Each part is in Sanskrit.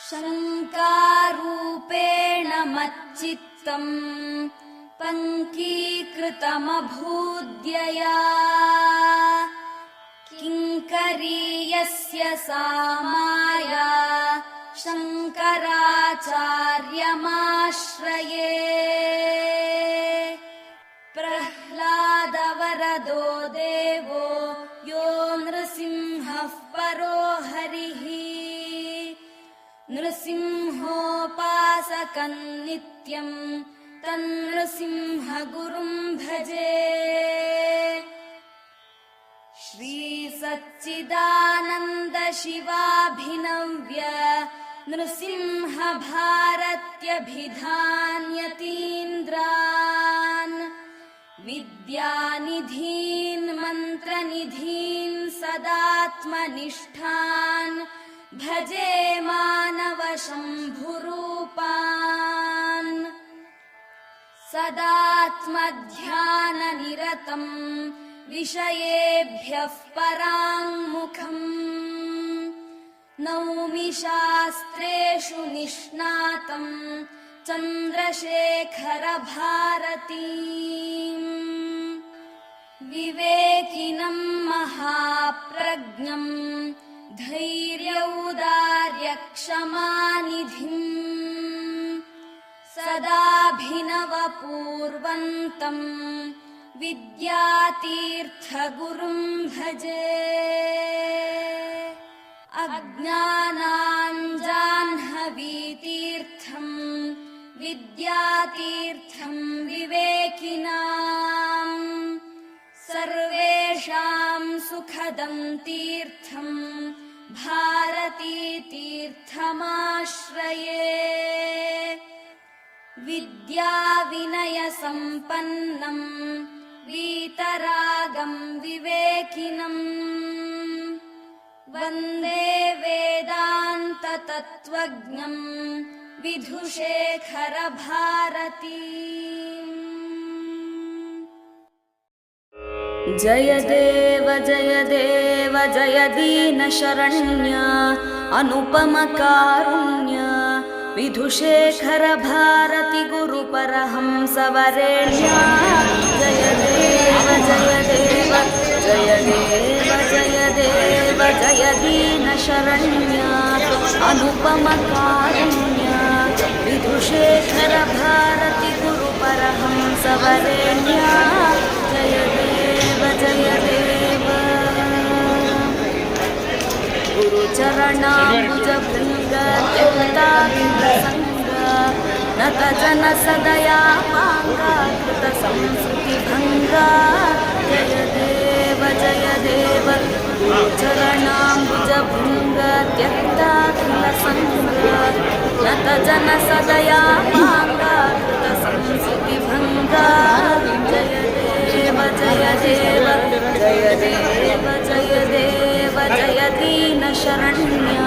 शङ्कारूपेण मच्चित्तम् पङ्कीकृतमभूद्यया किङ्करीयस्य सा माया शङ्कराचार्यमाश्रये प्रह्लादवरदो देवो यो नृसिंहः परो हरिः नृसिंहोपासकं नित्यं तन्नृसिंहगुरुं भजे। श्रीसच्चिदानन्दशिवाभिनव्य नृसिंहभारत्यभिधान्यतीन्द्रान् विद्यानिधीन् मन्त्रनिधीन् सदात्मनिष्ठान् भजे मानवशम्भुरूपान् सदात्मध्याननिरतम् विषयेभ्यः पराङ्मुखम् नौमि शास्त्रेषु निष्णातम् चन्द्रशेखरभारतीम् विवेकिनं महाप्रज्ञम् धैर्यौदार्यक्षमानिधिम् सदाभिनवपूर्वन्तम् विद्यातीर्थगुरुं भजे। अज्ञानाञ्जाह्नवीतीर्थम् विद्यातीर्थम् विवेकिनाम् सर्वेषां सुखदं तीर्थम् भारतीतीर्थमाश्रये विद्याविनयसम्पन्नम् वीतरागं विवेकिनम् वन्दे वेदान्ततत्त्वज्ञम् विधुशेखरभारतीम्। जय देव जय देव जय दीनशरण्य अनुपमकारुण्य विधुशेखरभारती गुरुपरहंसवरेण्य जय देव जय देव जय देव जय देव जय दीनशरण्य अनुपमकारुण्य विधुशेखरभारती गुरुपरहंसवरेण्य जय देव जय देव। गुरुचरणाम्बुजभृङ्ग त्यक्ताखिलसङ्ग नतजनसदया पाङ्गा कृतसंस्कृतिभङ्गा जय देव जय देव। गुरुचरणाम्बुजभृङ्ग त्यक्ताखिलसङ्ग नतजनसदया पाङ्गा कृतसंस्कृतिभङ्गा जय देव जय देव जय देव जय देव जय दीनशरण्य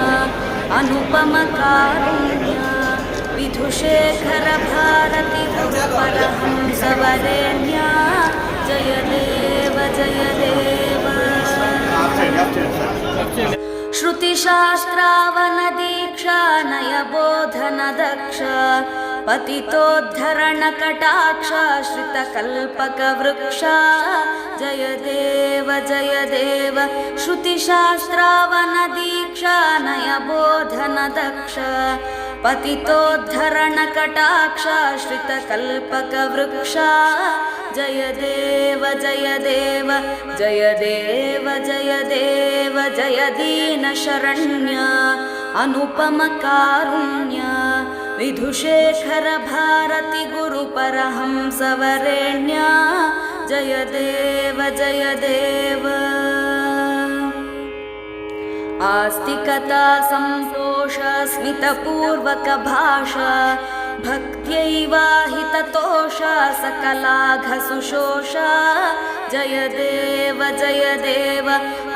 अनुपमकारुण्य विधुशेखरभारती गुरुपरहंसवरेण्य जय देव जय देव। श्रुतिशास्त्रावनदीक्षा नयबोधनदक्ष पतितोद्धरणकटाक्षाश्रितकल्पकवृक्ष जय देव जय देव। श्रुतिशास्त्रावनदीक्षा नयबोधनदक्ष पतितोद्धरणकटाक्षाश्रितकल्पकवृक्ष जय देव जय देव जय देव जय देव जय दीनशरण्य अनुपमकारुण्य विधुशेखरभारती गुरुपरहंसवरेण्य जय देव जय देव। आस्तिकता संतोष स्मितपूर्वकभाषा भक्त्यैवाहिततोषा सकलाघसुषोषा जय देव जय देव।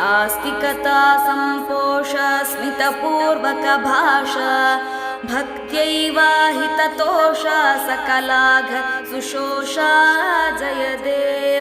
आस्तिकता संपोष स्मितपूर्वकभाषा भक्त्यैवाहिततोषा सकलाघसुषोषा जय देव।